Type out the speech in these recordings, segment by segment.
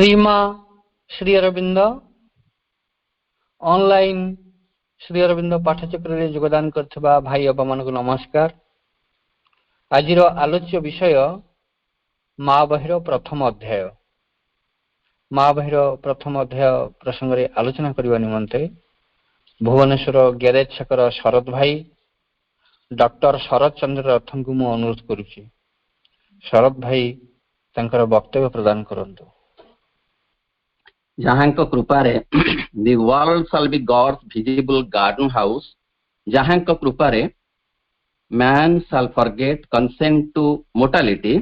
श्रीमा Shri Arvind online Shri Arvind पाठचक्र रे योगदान करथिबा भाई बाबा मानक नमस्कार। आजिर आलोच्य विषय महाबहिर प्रथम अध्याय। महाबहिर प्रथम अध्याय प्रसंग रे आलोचना करबा निमंते भुवनेश्वर गैरेज छकर शरद भाई डॉक्टर शरद चंद्र रथन को मु अनुरोध करूची। शरद भाई तंकर वक्तव्य प्रदान करंतु। जहाँक कृपारे the world shall be God's visible garden house, जहाँक कृपारे man shall forget consent to mortality,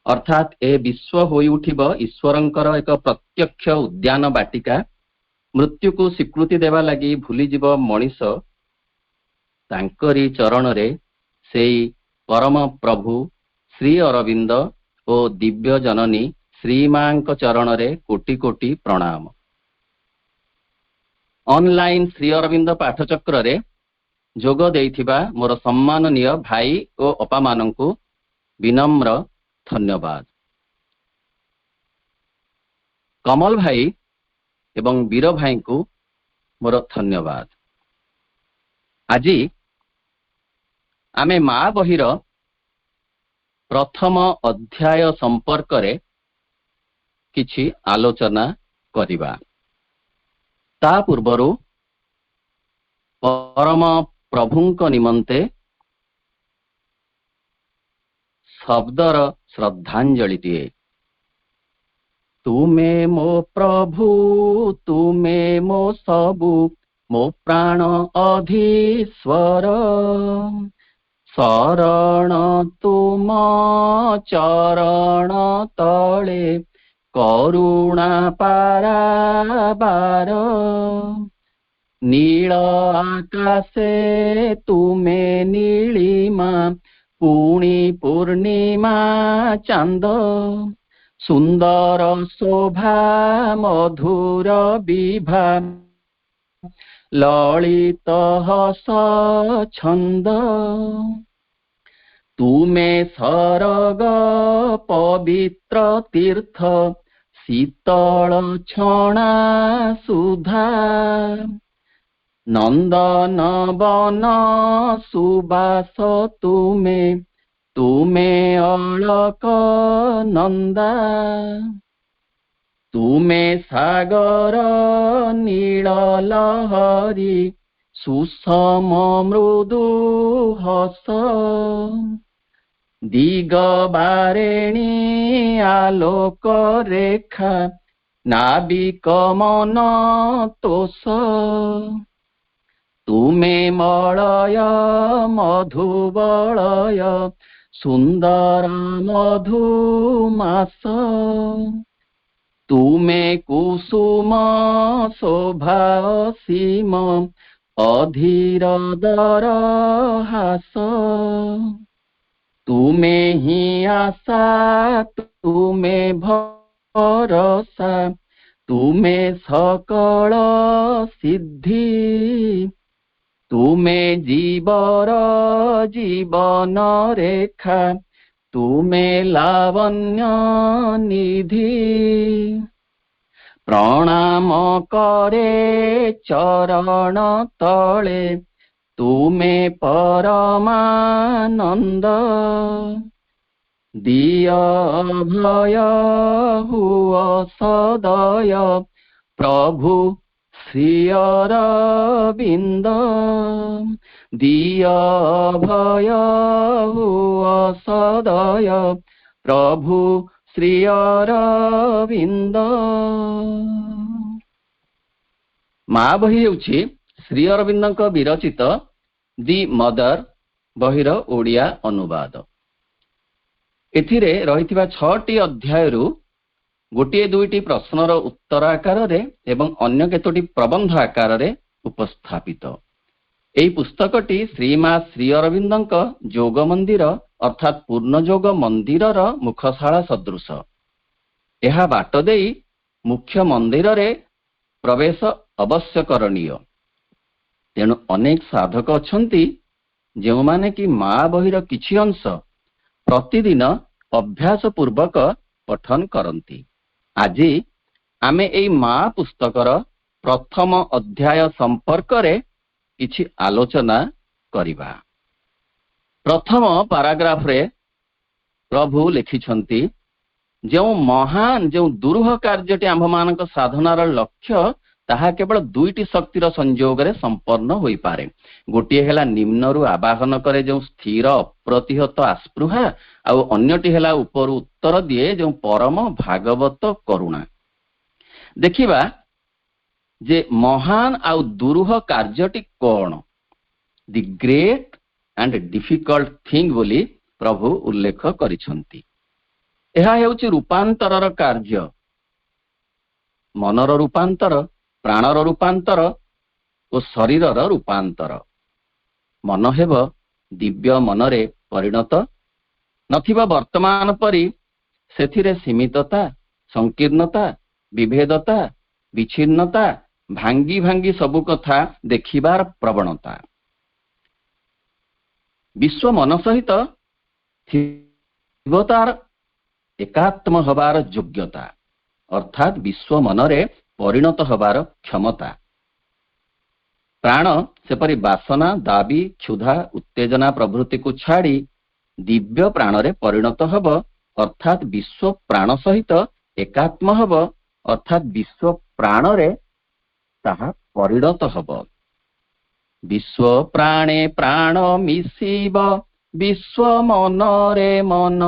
अर्थात ए विश्व होई उठिब ईश्वरंकर एक प्रत्यक्ष उद्यान बाटिका। मृत्यु को स्वीकृति देवा लगी भूली जीव मनीष तांकरी चरण रे सेई परम प्रभु श्री अरविंद ओ दिव्य जननी श्रीमांक चरण रे कोटि कोटि प्रणाम। ऑनलाइन श्री अरविंद पाठचक्र रे जोग देइथिबा मोर सम्माननीय भाई ओ अपा माननकु विनम्र धन्यवाद। कमल भाई एवं वीर भाई को मोर धन्यवाद। आजी आमे मा बहिर प्रथम अध्याय संपर्क रे किछि आलोचना करिबा। ता पूर्वरु परम प्रभुंक निमंते शब्दर श्रद्धांजलि दिए। तुमे मो प्रभु तुमे मो सबु मो प्राण अधीश्वर शरण तुम चरण तले करुणा पाराबार नील आकाशे तुमे नीलिमा पुणी पूर्णिमा चांद सुंदर शोभा मधुर विभा ललित हस छंद तुमे सरग पवित्र तीर्थ शीतल छणा सुधा नंदन वन सुबास तुमे तुमे अलक नंदा तुमे सागर नील लहरी सुषम मृदु हस दिगबारेणी आलोक रेखा नाविक मन तोष तुमे मलय मधुबलय सुंदर मधुमास तुमे कुसुम शोभा सीम अधीर दर हास तुमे ही आशा तुमे भरोसा तुमे सकल सिद्धि तुमे जीवर जीवन रेखा तुमे लावण्य निधि प्रणाम करे चरण तले तुमे परमानंद दिय भय हुआ सदय प्रभु श्री अरविंद दिय भय हुआ सदय प्रभु श्री अरविंद। माँ बही हेउछि श्री अरविंद विरचित दि मदर बहिर ओडिया अनुवाद। एथिरे रहिथिबा 6टी अध्यायरु गोटिए दुईटी प्रश्नर उत्तर आकार रे एवं अन्य केतोटी प्रबंध आकार रे उपस्थापित। एई पुस्तकटी श्रीमा श्री अरविंदଙ୍କ जोग मंदिर अर्थात पूर्ण जोग मंदिरर मुखशाला सदृश। एहा बाट देई मुख्य मंदिर रे प्रवेश अवश्य करणीय। तेणु अनेक साधक अछंती जो माने कि माँ बहिर किछि अंश प्रतिदिन अभ्यास पूर्वक पठन करती। आज आमे एई माँ पुस्तकर प्रथम अध्याय संपर्क रे किछि आलोचना करिबा। प्रथम पाराग्राफ रे प्रभु लिखिछंती जो महान जो दुरूह कार्यटी आम्भ मानक साधनार लक्ष्य ताहा केवल दुईटी शक्तिर संयोग रे संपन्न होई पारे। गोटिए हेला निम्नरु आवाहन करे जो स्थिर अप्रतिहत आस्पृहा आउ अन्यटी हेला उपरु उत्तर दिए जो परम भागवत करुणा। देखिबा जे महान आउ दुरूह कार्यटी कोन, the great and difficult thing बोली प्रभु उल्लेख करिसंती। एहा हेउची रूपांतरर कार्य, मनर रूपांतर, प्राणर रूपांतर और शरीरर रूपांतर। मन हेब दिव्य मनरे परिणत नथिबा वर्तमान परी सेथिरे सीमितता, संकीर्णता, विभेदता, विच्छिन्नता, भांगी भांगी सबु कथा देखिबार प्रवणता। विश्व मन सहित थिबतार एकात्म हबार योग्यता अर्थात विश्व मनरे परिणत हबार क्षमता। प्राण सेपरी वासना, दाबी, क्षुधा, उत्तेजना प्रभृति को छाड़ी दिव्य प्राणरे परिणत हब अर्थात विश्व प्राण सहित एकात्म हब अर्थात विश्व प्राणरे ताहा परिणत हब। विश्व प्राणे प्राण मिशिब विश्व मनरे मन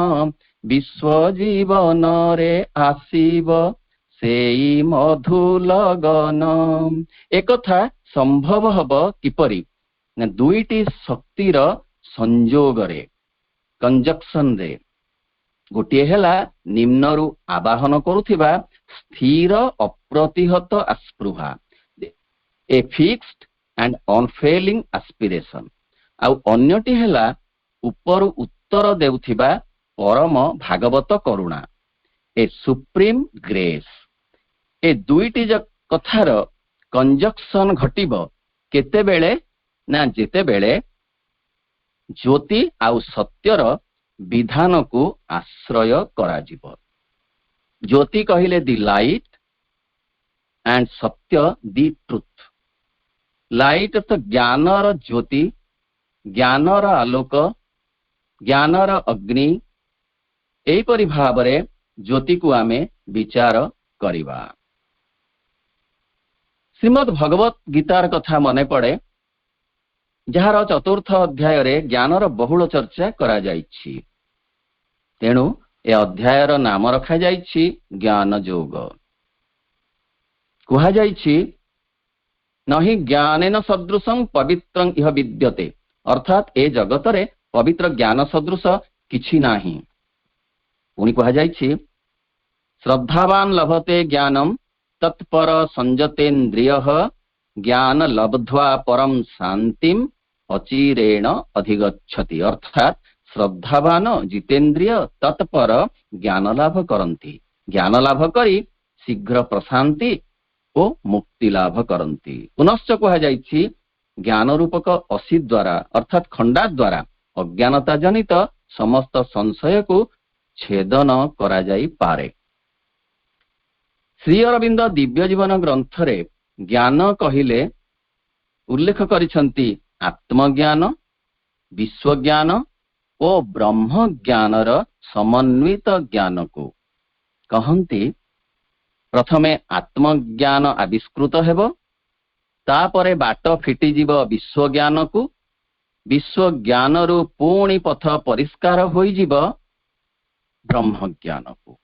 विश्व जीवन रे आसीब सेई मधु लगन। एकथा संभव हब किपरि ना दुईटी शक्तिर संयोग रे, कंजक्शन रे। गोटिए हेला निम्नरु आवाहन करुथिबा स्थिर अप्रतिहत आस्पृहा, a fixed and unfailing aspiration. आउ अन्यटी हेला उपरु उत्तर देउथिबा परम भागवत करुणा, ए सुप्रीम ग्रेस। ए दुईटी कथार कंजक्शन घटिब केतेबेले ना जेतेबेले ज्योति आउ सत्यर विधान को आश्रय कराजिब। ज्योति कहिले दी लाइट एंड सत्य दी ट्रुथ। लाइट तो ज्ञानर ज्योति, ज्ञानर आलोक, ज्ञानर अग्नि। एपरि भावरे ज्योति को आमे विचार करिबा। श्रीमद् भगवत गीतार कथा मने पड़े जार चतुर्थ अध्याय रे ज्ञानर बहुल चर्चा करा जाइछि। तेणु ए अध्यायर नाम रखा जाइछि ज्ञान योग। कुहा जाइछि नहि ज्ञानेन सदृशं पवित्रं इह विद्यते अर्थात ए जगतरे पवित्र ज्ञान सदृश किछि नाही। पुणी कहा जाइछि श्रद्धावान लभते ज्ञानम तत्पर संजतेन्द्रियः ज्ञान लब्ध्वा परम शांतिम अचिरेण अधिगच्छति। अर्थात श्रद्धावान जितेन्द्रिय तत्पर ज्ञान लाभ करन्ति, ज्ञान लाभ करी शीघ्र प्रशांति ओ मुक्ति लाभ करन्ति। पुनश्च कहा जाइछि ज्ञान रूपक असी द्वारा अर्थात खंडा द्वारा अज्ञानता जनित समस्त संशय को छेदन करा जाई पारे। श्री अरविंद दिव्य जीवन ग्रंथ रे ज्ञान कहिले उल्लेख करिसंती आत्मज्ञान, विश्वज्ञान और ब्रह्म ज्ञानर समन्वित ज्ञान को कहंती। प्रथमे आत्मज्ञान आविष्कृत हेबो, तापरे बाट फिटी जीव विश्वज्ञान को, विश्वज्ञान रु पुणी पथ परिष्कार होई जीव ब्रह्म ज्ञान को।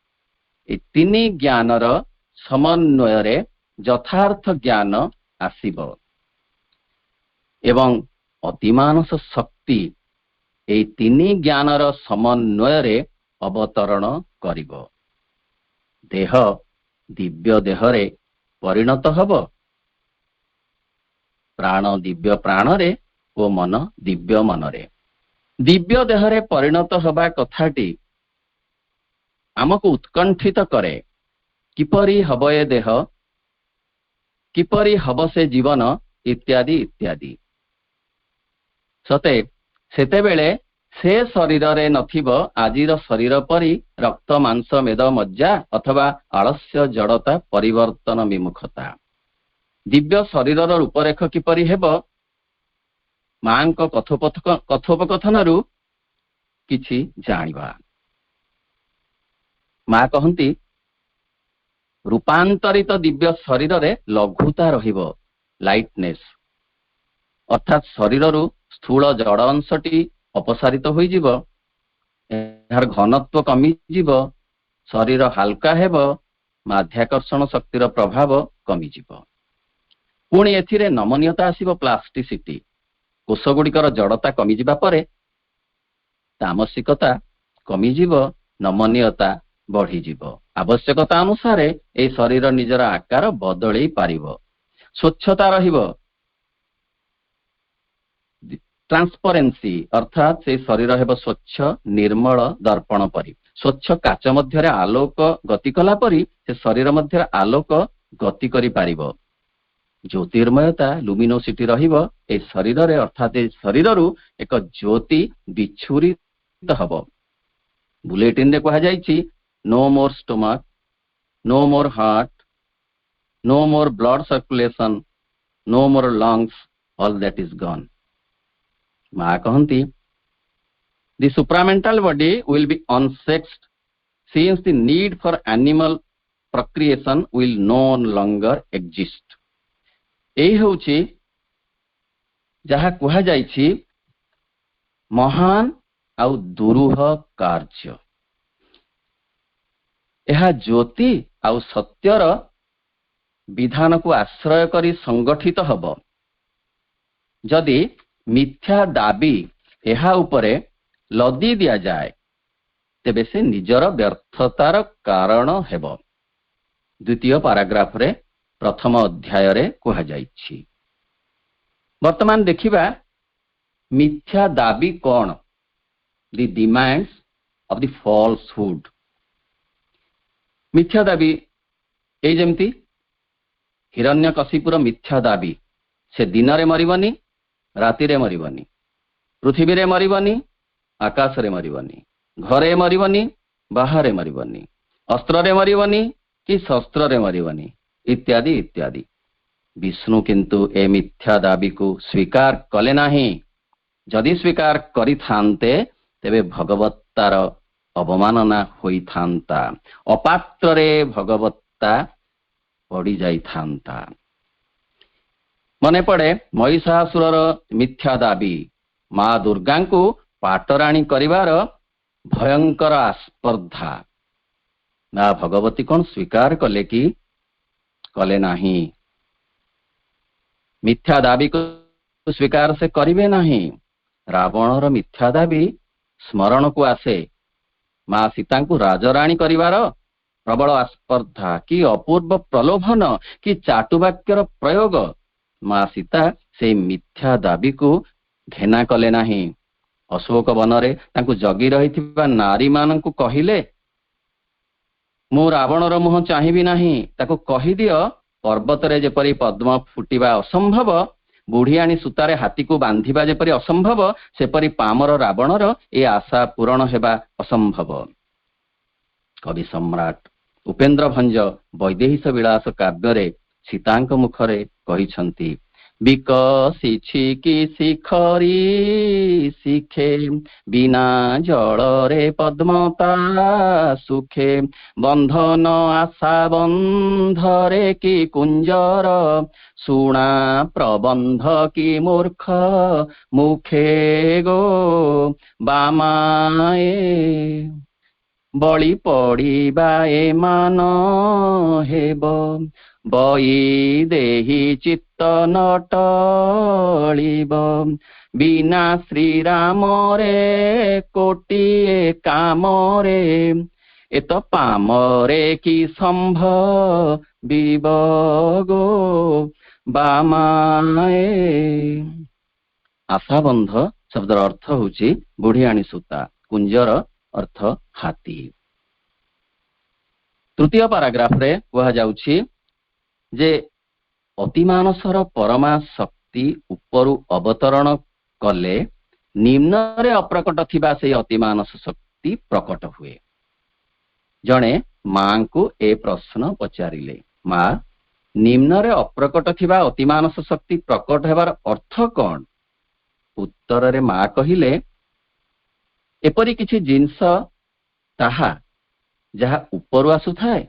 ए तिनी ज्ञानर समन्वय रे यथार्थ ज्ञान आसीब एवं अतिमानस शक्ति ए तिनी ज्ञानर समन्वय रे अवतरण करिब। देह दिव्य देहरे परिणत हब, प्राण दिव्य प्राण रे ओ मन दिव्य मन रे। दिव्य देहरे परिणत हबा कथाटी आमको उत्कंठित करे। किपरि हब ए देह, किपरि हब से जीवन इत्यादि इत्यादि। सते सेतेबेले से शरीर रे नथिब आजिर शरीर परी रक्त मांस मेद मज्जा अथवा आलस्य जड़ता परिवर्तन विमुखता। दिव्य शरीर रूपरेख किपरि हेब मां कथोपकथन किछि जानिबा। मां कहती रूपांतरित दिव्य शरीर रे लघुता रहिब लाइटनेस, अर्थात शरीर स्थूल जड़ अंशटी अपसारित होइजिब, एहार घनत्व कमिजिब, शरीर हालका हेब, माध्याकर्षण शक्तिर प्रभाव कमिजिब। पुणी एथिरे नमनीयता आसिब, प्लास्टिसिटी, कोषगुड़िकर जड़ता कमिजिबा परे तामसिकता कमिजिब, नमनीयता बढ़ीजिब। आवश्यकता अनुसार ए शरीर निजर आकार बदलई पारिब। स्वच्छता रहिब, ट्रांसपरेन्सी, अर्थात से शरीर हेब स्वच्छ निर्मल दर्पण परी। स्वच्छ काच मध्यरे आलोक गति कला परी से शरीर मध्यरे आलोक गति करि पारिब। ज्योतिर्मयता लुमिनोसिटी रहिब ए शरीर रे, अर्थात ए शरीर रु एक ज्योति बिछुरित हब। बुलेटिन रे कहा जाइछि no more stomach, no more heart, no more blood circulation, no more lungs, all that is gone. मां कहती the supramental body will be unsexed since the need for animal procreation will no longer exist. एही होछि जहा कहा जाइछि महान आउ दुरूह कार्य। यह ज्योति आउ सत्यर विधान को आश्रय करी संगठित हब। जदि मिथ्या दाबी एहा उपरे लदी दिया जाए तेबे से निजर व्यर्थतार कारण हेब। द्वितीय पैराग्राफ रे प्रथम अध्याय रे कहा जाइछि। वर्तमान देखिबा मिथ्या दाबी कौन, the demands of the falsehood. मिथ्या दाबी ए जेमती हिरण्यकशिपुर मिथ्या दाबी, से दिन रे मरिबनी, राति रे मरिबनी, पृथ्वी रे मरिबनी, आकाश रे मरिबनी, घरे मरिबनी, बाहरे मरिबनी, अस्त्र रे मरिबनी कि शस्त्र रे मरिबनी, इत्यादि इत्यादि। विष्णु किंतु ए मिथ्या दाबी को स्वीकार कले नाही। जदि स्वीकार करि थांते तेबे भगवत्तार अवमानना होई थांता, अपात्र रे भगवत्ता पड़ी जाई थांता। मने पड़े महिषासुरर मिथ्या दाबी मां दुर्गा को पाटराणी करिवार भयंकर आस्पर्धा। ना भगवती कौन स्वीकार कले कि कले नाही। मिथ्या दाबी को स्वीकार से करिवे नाही। रावणर मिथ्या दाबी स्मरण को आसे। मां सीता को राजराणी करिवार प्रबल आस्पर्धा कि अपूर्व प्रलोभन कि चाटुवाक्यर प्रयोग। मां सीता से मिथ्या दाबी को घेना कले नाही। अशोक वनरे तांकु जगी रहिथिबा नारी मानंकु कहिले मु रावणर मुह चाहिबी नाही, ताको कहि दियो पर्वत रे जेपरि पद्म फुटिबा असंभव, बुढ़ियाणी सूतारे हाथी को बांधिबा जेपरि असंभव, सेपरि पामर रावणर ए आशा पूरण हेबा असंभव। कवि सम्राट उपेन्द्र भंज वैदेहीश विलास काव्य सीतांक मुखरे कहिछंती विकसिछि कि शिखरी शिखे बिना जल रे पद्मता सुखे बंधन आशा बंधरे कि कुंजर सुना प्रबंध कि मूर्ख मुखे गो बामाए बळी पड़िबा ए मान हेब बई देही चित्त नटलिब बिना श्रीराम रे कोटिए काम रे एत पाम रे कि संभव गो बामाए। आशाबंध शब्दर अर्थ होची बुढ़ियाणी सूता, कुंजर अर्थ हाथी। तृतीय पैराग्राफ रे कहा जाउछि जे अतिमानसर परमा शक्ति उपरु अवतरण कले ନିମ୍ନରେ ଅପ୍ରକଟ ଥିବା ସେହି ଅତିମାନସ ଶକ୍ତି ପ୍ରକଟ ହୁଏ। ଜଣେ ମାଙ୍କୁ ଏ ପ୍ରଶ୍ନ ପଚାରିଲେ, ମା, ନିମ୍ନରେ ଅପ୍ରକଟ ଥିବା ଅତିମାନସ ଶକ୍ତି ପ୍ରକଟ ହେବାର ଅର୍ଥ କ'ଣ? ଉତ୍ତରରେ ମା କହିଲେ, ଏପରି କିଛି ଜିନିଷ ତାହା ଯାହା ଉପରୁ ଆସୁଥାଏ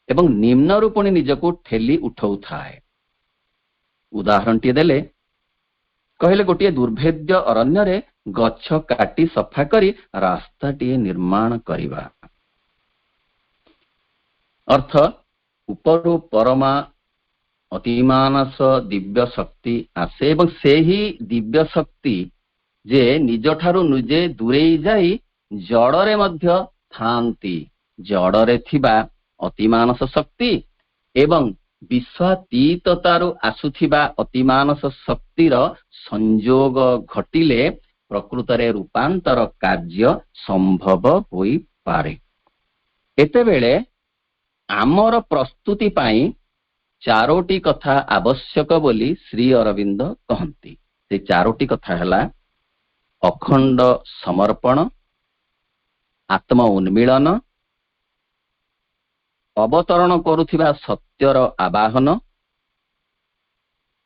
ଏବଂ ନିମ୍ନରୁ ପୁଣି ନିଜକୁ ଠେଲି ଉଠାଉଥାଏ। ଉଦାହରଣଟିଏ ଦେଲେ, କହିଲେ ଗୋଟିଏ ଦୁର୍ଭେଦ୍ୟ ଅରଣ୍ୟରେ ଗଛ କାଟି ସଫା କରି ରାସ୍ତାଟିଏ ନିର୍ମାଣ କରିବା। ଅର୍ଥ, ଉପରୁ ପରମା ଅତିମାନସ ଦିବ୍ୟ ଶକ୍ତି ଆସେ ଏବଂ ସେହି ଦିବ୍ୟ ଶକ୍ତି ଯେ ନିଜଠାରୁ ନିଜେ ଦୂରେଇ ଯାଇ ଜଡ଼ରେ ମଧ୍ୟ ଥାନ୍ତି। ଜଡ଼ରେ ଥିବା ଅତିମାନସ ଶକ୍ତି ଏବଂ ବିଶ୍ୱାତୀତତାରୁ ଆସୁଥିବା ଅତିମାନସ ଶକ୍ତିର ସଂଯୋଗ ଘଟିଲେ ପ୍ରକୃତରେ ରୂପାନ୍ତର କାର୍ଯ୍ୟ ସମ୍ଭବ ହୋଇପାରେ। ଏତେବେଳେ ଆମର ପ୍ରସ୍ତୁତି ପାଇଁ 4ଟି କଥା ଆବଶ୍ୟକ ବୋଲି ଶ୍ରୀ ଅରବିନ୍ଦ କହନ୍ତି। ସେ 4ଟି କଥା ହେଲା ଅଖଣ୍ଡ ସମର୍ପଣ, ଆତ୍ମ ଉନ୍ମିଳନ, ଅବତରଣ କରୁଥିବା ସତ୍ୟର ଆବାହନ,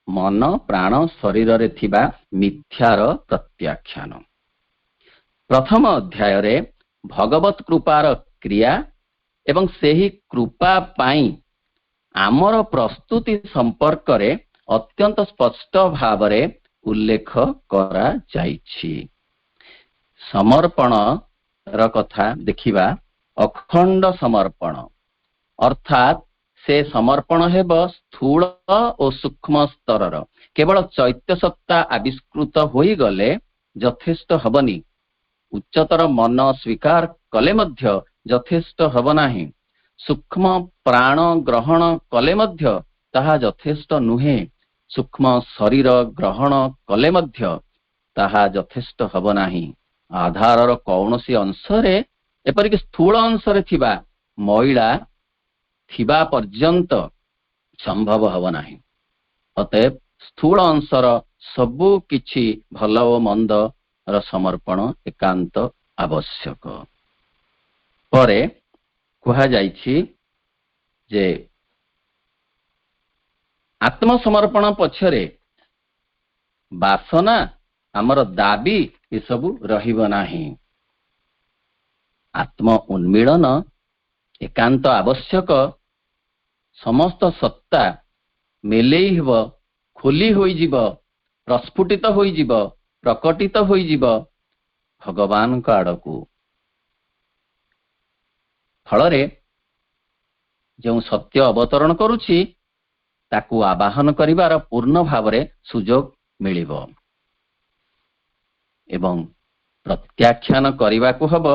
ମନ ପ୍ରାଣ ଶରୀରରେ ଥିବା ମିଥ୍ୟାର ପ୍ରତ୍ୟାଖ୍ୟାନ। ପ୍ରଥମ ଅଧ୍ୟାୟରେ ଭଗବତ କୃପାର କ୍ରିୟା ଏବଂ ସେହି କୃପା ପାଇଁ ଆମର ପ୍ରସ୍ତୁତି ସମ୍ପର୍କରେ ଅତ୍ୟନ୍ତ ସ୍ପଷ୍ଟ ଭାବରେ ଉଲ୍ଲେଖ କରାଯାଇଛି। ସମର୍ପଣର କଥା ଦେଖିବା। ଅଖଣ୍ଡ ସମର୍ପଣ ଅର୍ଥାତ୍ ସେ ସମର୍ପଣ ହେବ ସ୍ଥୂଳ ଓ ସୂକ୍ଷ୍ମ ସ୍ତରର। କେବଳ ଚୈତ୍ୟ ସତ୍ତା ଆବିଷ୍କୃତ ହୋଇଗଲେ ଯଥେଷ୍ଟ ହେବନି। ଉଚ୍ଚତର ମନ ସ୍ୱୀକାର କଲେ ମଧ୍ୟ ଯଥେଷ୍ଟ ହେବ ନାହିଁ। ସୂକ୍ଷ୍ମ ପ୍ରାଣ ଗ୍ରହଣ କଲେ ମଧ୍ୟ ତାହା ଯଥେଷ୍ଟ ନୁହେଁ। ସୂକ୍ଷ୍ମ ଶରୀର ଗ୍ରହଣ କଲେ ମଧ୍ୟ ତାହା ଯଥେଷ୍ଟ ହେବ ନାହିଁ। ଆଧାରର କୌଣସି ଅଂଶରେ, ଏପରିକି ସ୍ଥୂଳ ଅଂଶରେ ଥିବା ମଇଳା ଥିବା ପର୍ଯ୍ୟନ୍ତ ସମ୍ଭବ ହେବ ନାହିଁ। ଅତଏବ ସ୍ଥୂଳ ଅଂଶର ସବୁ କିଛି ଭଲ ଓ ମନ୍ଦର ସମର୍ପଣ ଏକାନ୍ତ ଆବଶ୍ୟକ। ପରେ କୁହାଯାଇଛି ଯେ ଆତ୍ମସମର୍ପଣ ପଛରେ ବାସନା, ଆମର ଦାବି ଏସବୁ ରହିବ ନାହିଁ। ଆତ୍ମ ଉନ୍ମିଳନ ଏକାନ୍ତ ଆବଶ୍ୟକ। ସମସ୍ତ ସତ୍ତା ମେଲେଇ ହେବ, ଖୋଲି ହୋଇଯିବ, ପ୍ରସ୍ଫୁଟିତ ହୋଇଯିବ, ପ୍ରକଟିତ ହୋଇଯିବ ଭଗବାନଙ୍କ ଆଡ଼କୁ। ଫଳରେ ଯେଉଁ ସତ୍ୟ ଅବତରଣ କରୁଛି ତାକୁ ଆବାହନ କରିବାର ପୂର୍ଣ୍ଣ ଭାବରେ ସୁଯୋଗ ମିଳିବ ଏବଂ ପ୍ରତ୍ୟାଖ୍ୟାନ କରିବାକୁ ହେବ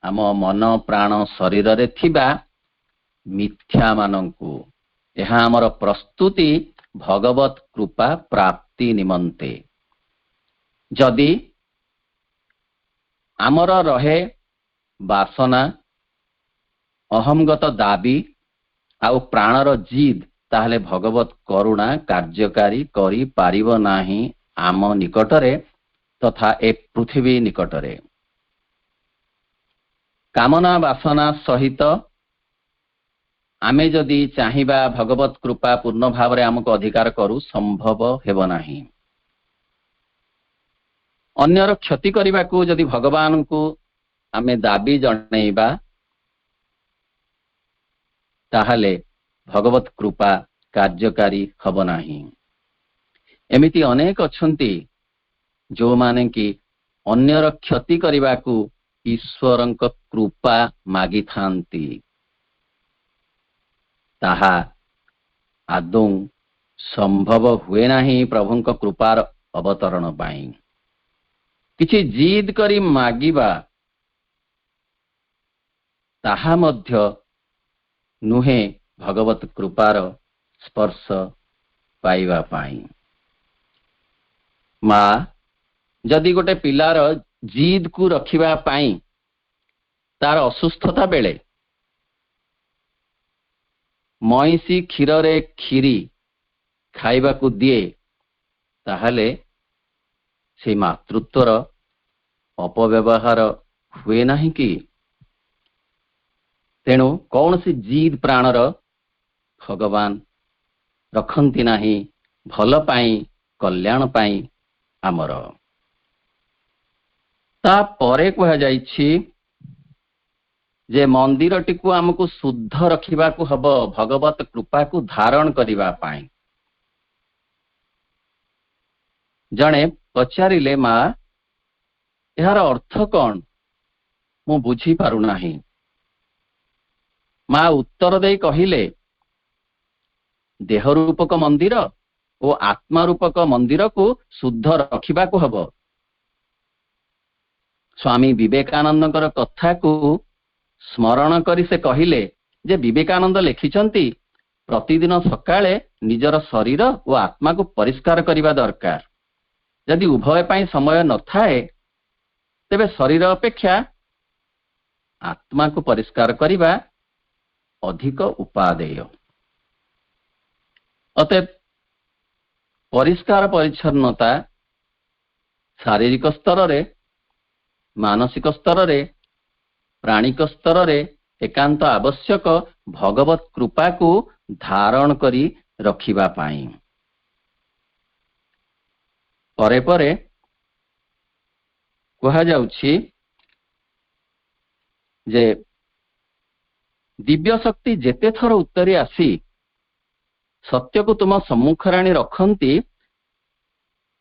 ଆମ ମନ ପ୍ରାଣ ଶରୀରରେ ଥିବା ମିଥ୍ୟାମାନଙ୍କୁ। ଏହା ଆମର ପ୍ରସ୍ତୁତି ଭଗବତ କୃପା ପ୍ରାପ୍ତି ନିମନ୍ତେ। ଯଦି ଆମର ରହେ ବାସନା, ଅହଂଗତ ଦାବି ଆଉ ପ୍ରାଣର ଜିଦ୍, ତାହେଲେ ଭଗବତ କରୁଣା କାର୍ଯ୍ୟକାରୀ କରିପାରିବ ନାହିଁ ଆମ ନିକଟରେ ତଥା ଏ ପୃଥିବୀ ନିକଟରେ। କାମନା ବାସନା ସହିତ ଆମେ ଯଦି ଚାହିଁବା ଭଗବତ କୃପା ପୂର୍ଣ୍ଣ ଭାବରେ ଆମକୁ ଅଧିକାର କରୁ, ସମ୍ଭବ ହେବ ନାହିଁ। ଅନ୍ୟର କ୍ଷତି କରିବାକୁ ଯଦି ଭଗବାନଙ୍କୁ ଆମେ ଦାବି ଜଣାଇବା, ତାହେଲେ ଭଗବତ କୃପା କାର୍ଯ୍ୟକାରୀ ହେବ ନାହିଁ। ଏମିତି ଅନେକ ଅଛନ୍ତି ଯେଉଁମାନେ କି ଅନ୍ୟର କ୍ଷତି କରିବାକୁ ଈଶ୍ୱରଙ୍କ କୃପା ମାଗିଥାନ୍ତି। ତାହା ଆଦୌ ସମ୍ଭବ ହୁଏ ନାହିଁ ପ୍ରଭୁଙ୍କ କୃପାର ଅବତରଣ ପାଇଁ। କିଛି ଜିଦ୍ କରି ମାଗିବା ତାହା ମଧ୍ୟ ନୁହେଁ ଭଗବତ କୃପାର ସ୍ପର୍ଶ ପାଇବା ପାଇଁ। ମା ଯଦି ଗୋଟେ ପିଲାର ଜିଦକୁ ରଖିବା ପାଇଁ ତାର ଅସୁସ୍ଥତା ବେଳେ ମଇଁଷି କ୍ଷୀରରେ କ୍ଷୀରି ଖାଇବାକୁ ଦିଏ, ତାହେଲେ ସେ ମାତୃତ୍ୱର ଅପବ୍ୟବହାର ହୁଏ ନାହିଁ କି? ତେଣୁ କୌଣସି ଜିଦ୍ ପ୍ରାଣର ଭଗବାନ ରଖନ୍ତି ନାହିଁ, ଭଲ ପାଇଁ, କଲ୍ୟାଣ ପାଇଁ ଆମର। ତାପରେ କୁହାଯାଇଛି ଯେ ମନ୍ଦିରଟିକୁ ଆମକୁ ଶୁଦ୍ଧ ରଖିବାକୁ ହବ, ଭଗବତ କୃପାକୁ ଧାରଣ କରିବା ପାଇଁ। ଜଣେ ପଚାରିଲେ, ମା ଏହାର ଅର୍ଥ କ'ଣ? ମୁଁ ବୁଝିପାରୁନାହିଁ। ମା ଉତ୍ତର ଦେଇ କହିଲେ, ଦେହ ରୂପକ ମନ୍ଦିର ଓ ଆତ୍ମା ରୂପକ ମନ୍ଦିରକୁ ଶୁଦ୍ଧ ରଖିବାକୁ ହବ। ସ୍ୱାମୀ ବିବେକାନନ୍ଦଙ୍କର କଥାକୁ ସ୍ମରଣ କରି ସେ କହିଲେ ଯେ ବିବେକାନନ୍ଦ ଲେଖିଛନ୍ତି, ପ୍ରତିଦିନ ସକାଳେ ନିଜର ଶରୀର ଓ ଆତ୍ମାକୁ ପରିଷ୍କାର କରିବା ଦରକାର। ଯଦି ଉଭୟ ପାଇଁ ସମୟ ନଥାଏ, ତେବେ ଶରୀର ଅପେକ୍ଷା ଆତ୍ମାକୁ ପରିଷ୍କାର କରିବା ଅଧିକ ଉପାଦେୟ। ଅତଏବ ପରିଷ୍କାର ପରିଚ୍ଛନ୍ନତା ଶାରୀରିକ ସ୍ତରରେ, ମାନସିକ ସ୍ତରରେ, ପ୍ରାଣିକ ସ୍ତରରେ ଏକାନ୍ତ ଆବଶ୍ୟକ, ଭଗବତ କୃପାକୁ ଧାରଣ କରି ରଖିବା ପାଇଁ। ପରେ ପରେ କୁହାଯାଉଛି ଯେ ଦିବ୍ୟ ଶକ୍ତି ଯେତେ ଥର ଉତ୍ତରି ଆସି ସତ୍ୟକୁ ତୁମ ସମ୍ମୁଖରେ ଆଣି ରଖନ୍ତି,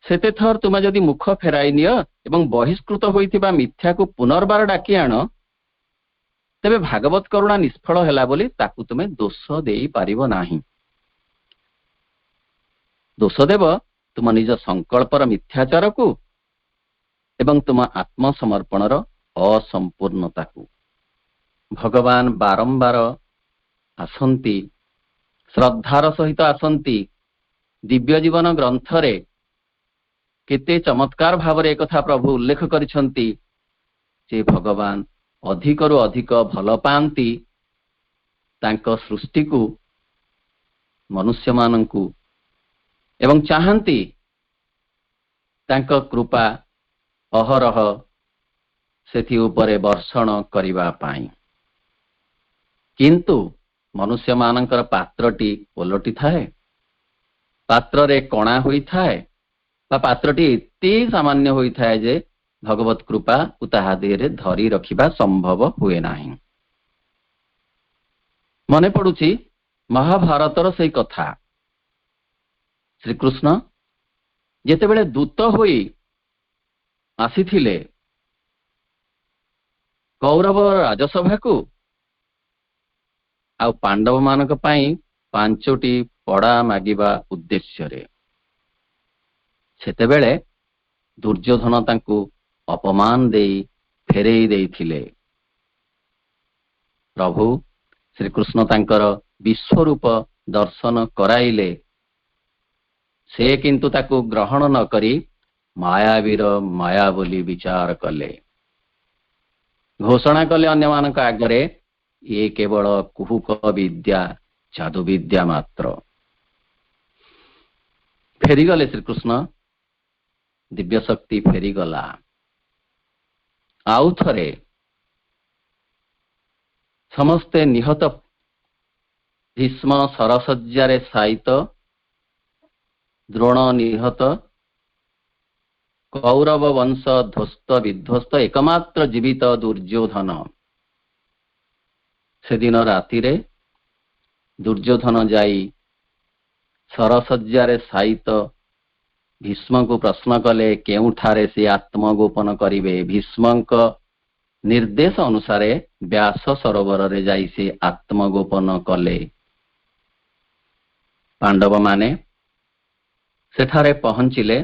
ସେତେ ଥର ତୁମେ ଯଦି ମୁଖ ଫେରାଇ ନିଅ ଏବଂ ବହିଷ୍କୃତ ହୋଇଥିବା ମିଥ୍ୟାକୁ ପୁନର୍ବାର ଡାକି ଆଣ, ତେବେ ଭାଗବତ କରୁଣା ନିଷ୍ଫଳ ହେଲା ବୋଲି ତାକୁ ତୁମେ ଦୋଷ ଦେଇପାରିବ ନାହିଁ। ଦୋଷ ଦେବ ତୁମ ନିଜ ସଂକଳ୍ପର ମିଥ୍ୟାଚାରକୁ ଏବଂ ତୁମ ଆତ୍ମସମର୍ପଣର ଅସମ୍ପୂର୍ଣ୍ଣତାକୁ। ଭଗବାନ ବାରମ୍ବାର ଆସନ୍ତି, ଶ୍ରଦ୍ଧାର ସହିତ ଆସନ୍ତି। ଦିବ୍ୟ ଜୀବନ ଗ୍ରନ୍ଥରେ କେତେ ଚମତ୍କାର ଭାବରେ ଏକଥା ପ୍ରଭୁ ଉଲ୍ଲେଖ କରିଛନ୍ତି ଯେ ଭଗବାନ ଅଧିକରୁ ଅଧିକ ଭଲ ପାଆନ୍ତି ତାଙ୍କ ସୃଷ୍ଟିକୁ, ମନୁଷ୍ୟମାନଙ୍କୁ, ଏବଂ ଚାହାନ୍ତି ତାଙ୍କ କୃପା ଅହରହ ସେଥି ଉପରେ ବର୍ଷଣ କରିବା ପାଇଁ। କିନ୍ତୁ ମନୁଷ୍ୟମାନଙ୍କର ପାତ୍ରଟି ଓଲଟି ଥାଏ, ପାତ୍ରରେ କଣା ହୋଇଥାଏ ବା ପାତ୍ରଟି ଏତେ ସାମାନ୍ୟ ହୋଇଥାଏ ଯେ ଭଗବତ କୃପାକୁ ତାହା ଦେହରେ ଧରି ରଖିବା ସମ୍ଭବ ହୁଏ ନାହିଁ। ମନେ ପଡୁଛି ମହାଭାରତର ସେଇ କଥା। ଶ୍ରୀକୃଷ୍ଣ ଯେତେବେଳେ ଦୂତ ହୋଇ ଆସିଥିଲେ କୌରବ ରାଜସଭାକୁ ଆଉ ପାଣ୍ଡବମାନଙ୍କ ପାଇଁ 5ଟି ପଡା ମାଗିବା ଉଦ୍ଦେଶ୍ୟରେ, ସେତେବେଳେ ଦୁର୍ଯ୍ୟୋଧନ ତାଙ୍କୁ ଅପମାନ ଦେଇ ଫେରେଇ ଦେଇଥିଲେ। ପ୍ରଭୁ ଶ୍ରୀକୃଷ୍ଣ ତାଙ୍କର ବିଶ୍ୱରୂପ ଦର୍ଶନ କରାଇଲେ। ସେ କିନ୍ତୁ ତାକୁ ଗ୍ରହଣ ନ କରି ମାୟାବୀର ମାୟା ବୋଲି ବିଚାର କଲେ। ଘୋଷଣା କଲେ ଅନ୍ୟମାନଙ୍କ ଆଗରେ, ଇଏ କେବଳ କୁହୁକ ବିଦ୍ୟା, ଯାଦୁ ବିଦ୍ୟା ମାତ୍ର। ଫେରିଗଲେ ଶ୍ରୀକୃଷ୍ଣ, ଦିବ୍ୟ ଶକ୍ତି ଫେରିଗଲା। ଆଉ ଥରେ ସମସ୍ତେ ନିହତ, ଭୀଷ୍ମ ସରଶଯ୍ୟାରେ ଶାୟିତ, ଦ୍ରୋଣ ନିହତ, କୌରବ ବଂଶ ଧ୍ୱସ୍ତ ବିଧ୍ୱସ୍ତ, ଏକମାତ୍ର ଜୀବିତ ଦୁର୍ଯ୍ୟୋଧନ। ସେଦିନ ରାତିରେ ଦୁର୍ଯ୍ୟୋଧନ ଯାଇ ସରଶଯ୍ୟାରେ ଶାୟିତ ଭୀଷ୍ମଙ୍କୁ ପ୍ରଶ୍ନ କଲେ କେଉଁଠାରେ ସେ ଆତ୍ମଗୋପନ କରିବେ। ଭୀଷ୍ମଙ୍କ ନିର୍ଦ୍ଦେଶ ଅନୁସାରେ ବ୍ୟାସ ସରୋବରରେ ଯାଇ ସେ ଆତ୍ମଗୋପନ କଲେ। ପାଣ୍ଡବମାନେ ସେଠାରେ ପହଞ୍ଚିଲେ,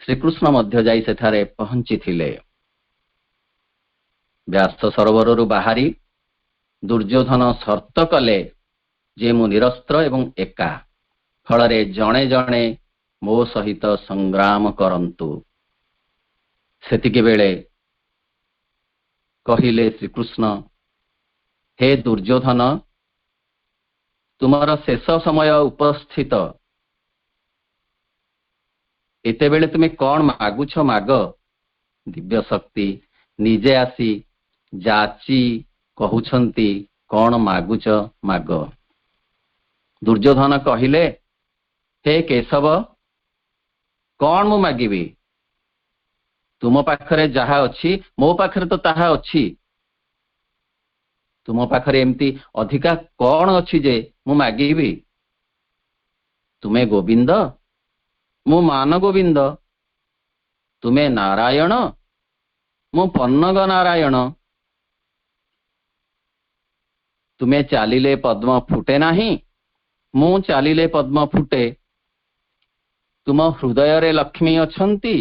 ଶ୍ରୀକୃଷ୍ଣ ମଧ୍ୟ ଯାଇ ସେଠାରେ ପହଞ୍ଚିଥିଲେ। ବ୍ୟାସ ସରୋବରରୁ ବାହାରି ଦୁର୍ଯ୍ୟୋଧନ ସର୍ତ୍ତ କଲେ ଯେ ମୁଁ ନିରସ୍ତ୍ର ଏବଂ ଏକା, ଫଳରେ ଜଣେ ଜଣେ ମୋ ସହିତ ସଂଗ୍ରାମ କରନ୍ତୁ। ସେତିକିବେଳେ କହିଲେ ଶ୍ରୀକୃଷ୍ଣ, ହେ ଦୁର୍ଯ୍ୟୋଧନ, ତୁମର ଶେଷ ସମୟ ଉପସ୍ଥିତ। ଏତେବେଳେ ତୁମେ କଣ ମାଗୁଛ ମାଗ, ଦିବ୍ୟ ଶକ୍ତି ନିଜେ ଆସି ଯାଚି କହୁଛନ୍ତି କଣ ମାଗୁଛ ମାଗ। ଦୁର୍ଯ୍ୟୋଧନ କହିଲେ, ହେ କେଶବ, କଣ ମୁଁ ମାଗିବି? ତୁମ ପାଖରେ ଯାହା ଅଛି ମୋ ପାଖରେ ତ ତାହା ଅଛି। ତୁମ ପାଖରେ ଏମିତି ଅଧିକା କଣ ଅଛି ଯେ ମୁଁ ମାଗିବି? ତୁମେ ଗୋବିନ୍ଦ, ମୁଁ ମାନ ଗୋବିନ୍ଦ। ତୁମେ ନାରାୟଣ, ମୁଁ ପନ୍ନଗ ନାରାୟଣ। ତୁମେ ଚାଲିଲେ ପଦ୍ମ ଫୁଟେ ନାହିଁ, ମୁଁ ଚାଲିଲେ ପଦ୍ମ ଫୁଟେ। ତୁମ ହୃଦୟରେ ଲକ୍ଷ୍ମୀ ଅଛନ୍ତି,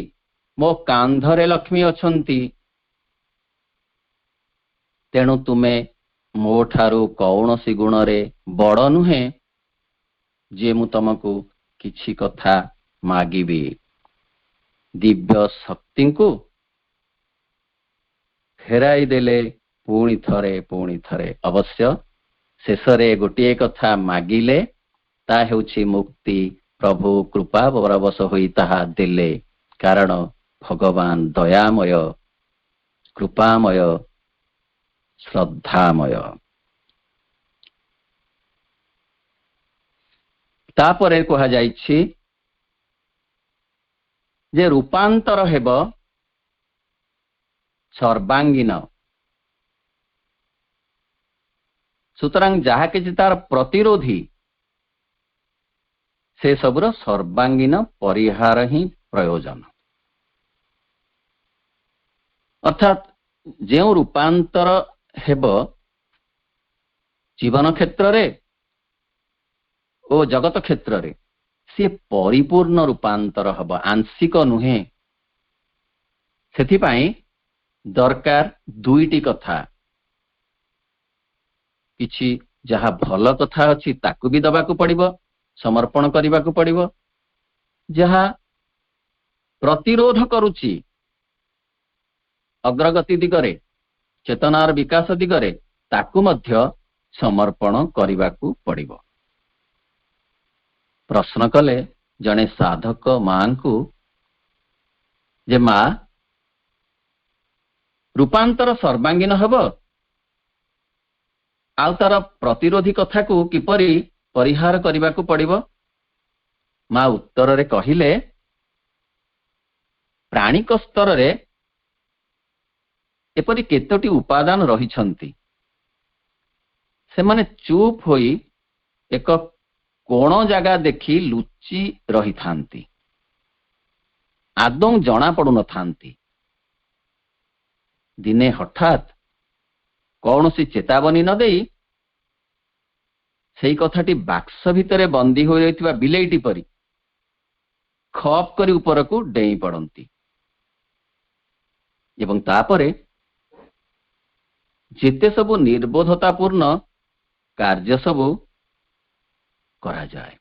ମୋ କାନ୍ଧରେ ଲକ୍ଷ୍ମୀ ଅଛନ୍ତି। ତେଣୁ ତୁମେ ମୋ ଠାରୁ କୌଣସି ଗୁଣରେ ବଡ଼ ନୁହେଁ ଯେ ମୁଁ ତମକୁ କିଛି କଥା ମାଗିବି। ଦିବ୍ୟ ଶକ୍ତିଙ୍କୁ ଫେରାଇ ଦେଲେ ପୁଣି ଥରେ ଅବଶ୍ୟ ଶେଷରେ ଗୋଟିଏ କଥା ମାଗିଲେ, ତା ହେଉଛି ମୁକ୍ତି। ପ୍ରଭୁ କୃପା ପରବଶ ହୋଇ ତାହା ଦେଲେ, କାରଣ ଭଗବାନ ଦୟାମୟ, କୃପାମୟ, ଶ୍ରଦ୍ଧାମୟ। ତାପରେ କୁହାଯାଇଛି ଯେ ରୂପାନ୍ତର ହେବ ସର୍ବାଙ୍ଗୀନ। ସୁତରାଂ ଯାହା କିଛି ତାର ପ୍ରତିରୋଧୀ, ସେ ସବୁର ସର୍ବାଙ୍ଗୀନ ପରିହାର ହିଁ ପ୍ରୟୋଜନ। ଅର୍ଥାତ୍ ଯେଉଁ ରୂପାନ୍ତର ହେବ ଜୀବନ କ୍ଷେତ୍ରରେ ଓ ଜଗତ କ୍ଷେତ୍ରରେ, ସିଏ ପରିପୂର୍ଣ୍ଣ ରୂପାନ୍ତର ହେବ, ଆଂଶିକ ନୁହେଁ। ସେଥିପାଇଁ ଦରକାର ଦୁଇଟି କଥା। କିଛି ଯାହା ଭଲ କଥା ଅଛି ତାକୁ ବି ଦେବାକୁ ପଡ଼ିବ, ସମର୍ପଣ କରିବାକୁ ପଡ଼ିବ। ଯାହା ପ୍ରତିରୋଧ କରୁଛି ଅଗ୍ରଗତି ଦିଗରେ, ଚେତନାର ବିକାଶ ଦିଗରେ, ତାକୁ ମଧ୍ୟ ସମର୍ପଣ କରିବାକୁ ପଡ଼ିବ। ପ୍ରଶ୍ନ କଲେ ଜଣେ ସାଧକ ମାଙ୍କୁ ଯେ ମା, ରୂପାନ୍ତର ସର୍ବାଙ୍ଗୀନ ହେବ, ଆଉ ତାର ପ୍ରତିରୋଧୀ କଥାକୁ କିପରି ପରିହାର କରିବାକୁ ପଡ଼ିବ? ମା ଉତ୍ତରରେ କହିଲେ, ପ୍ରାଣିକ ସ୍ତରରେ ଏପରି କେତୋଟି ଉପାଦାନ ରହିଛନ୍ତି। ସେମାନେ ଚୁପ୍ ହୋଇ ଏକ କୋଣ ଜାଗା ଦେଖି ଲୁଚି ରହିଥାନ୍ତି, ଆଦୌ ଜଣା ପଡୁନଥାନ୍ତି। ଦିନେ ହଠାତ୍ କୌଣସି ଚେତାବନୀ ନ ଦେଇ ସେଇ କଥାଟି ବାକ୍ସ ଭିତରେ ବନ୍ଦୀ ହୋଇ ରହିଥିବା ବିଲେଇଟି ପରି ଖପ୍ କରି ଉପରକୁ ଡେଇଁ ପଡନ୍ତି ଏବଂ ତାପରେ ଯେତେ ସବୁ ନିର୍ବୋଧତାପୂର୍ଣ୍ଣ କାର୍ଯ୍ୟ ସବୁ କରାଯାଏ।